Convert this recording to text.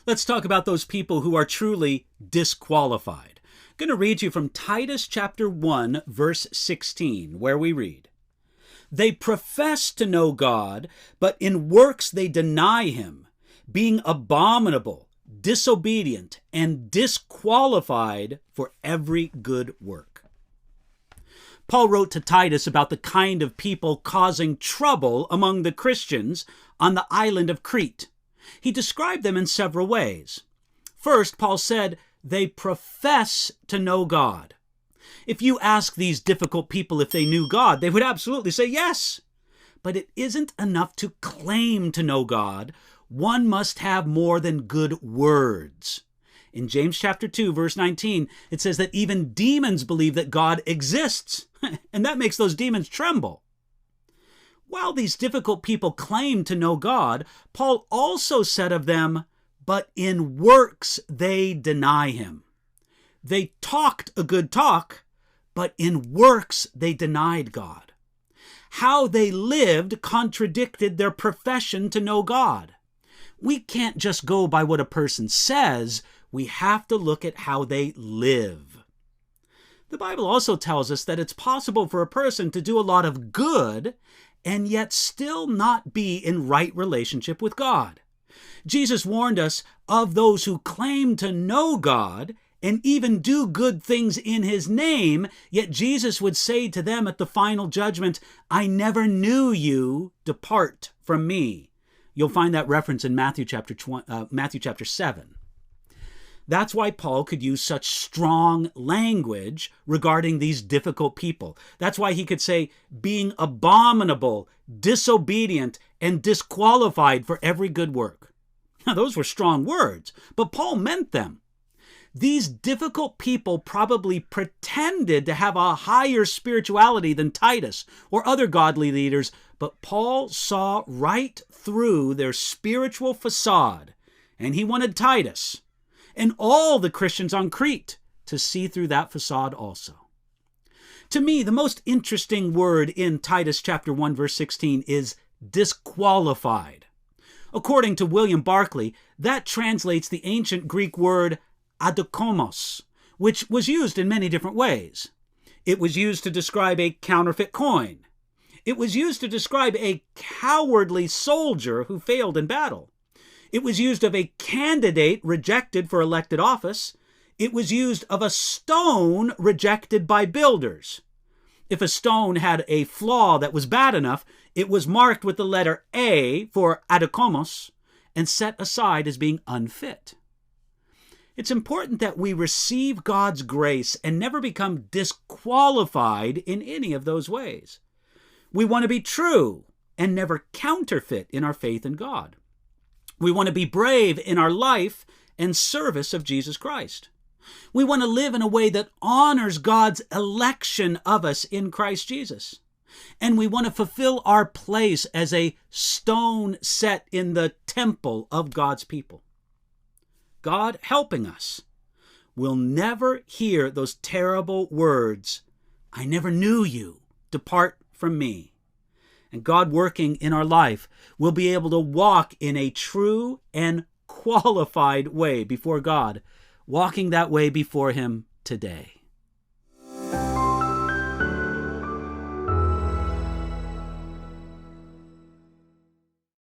Let's talk about those people who are truly disqualified. I'm going to read you from Titus chapter 1, verse 16, where we read, "They profess to know God, but in works they deny him, being abominable, disobedient, and disqualified for every good work." Paul wrote to Titus about the kind of people causing trouble among the Christians on the island of Crete. He described them in several ways. First, Paul said, they profess to know God. If you ask these difficult people if they knew God, they would absolutely say yes. But it isn't enough to claim to know God. One must have more than good words. In James chapter 2, verse 19, it says that even demons believe that God exists, and that makes those demons tremble. While these difficult people claim to know God, Paul also said of them, but in works they deny him. They talked a good talk, but in works they denied God. How they lived contradicted their profession to know God. We can't just go by what a person says. We have to look at how they live. The Bible also tells us that it's possible for a person to do a lot of good and yet still not be in right relationship with God. Jesus warned us of those who claim to know God and even do good things in his name, yet Jesus would say to them at the final judgment, "I never knew you, depart from me." You'll find that reference in Matthew chapter 7. That's why Paul could use such strong language regarding these difficult people. That's why he could say, being abominable, disobedient, and disqualified for every good work. Now, those were strong words, but Paul meant them. These difficult people probably pretended to have a higher spirituality than Titus or other godly leaders, but Paul saw right through their spiritual facade, and he wanted Titus and all the Christians on Crete to see through that facade also. To me, the most interesting word in Titus chapter 1, verse 16 is disqualified. According to William Barclay, that translates the ancient Greek word adokomos, which was used in many different ways. It was used to describe a counterfeit coin. It was used to describe a cowardly soldier who failed in battle. It was used of a candidate rejected for elected office. It was used of a stone rejected by builders. If a stone had a flaw that was bad enough, it was marked with the letter A for adokomos and set aside as being unfit. It's important that we receive God's grace and never become disqualified in any of those ways. We want to be true and never counterfeit in our faith in God. We want to be brave in our life and service of Jesus Christ. We want to live in a way that honors God's election of us in Christ Jesus. And we want to fulfill our place as a stone set in the temple of God's people. God helping us, we'll never hear those terrible words, "I never knew you, depart from me." And God working in our life, we'll be able to walk in a true and qualified way before God, walking that way before him today.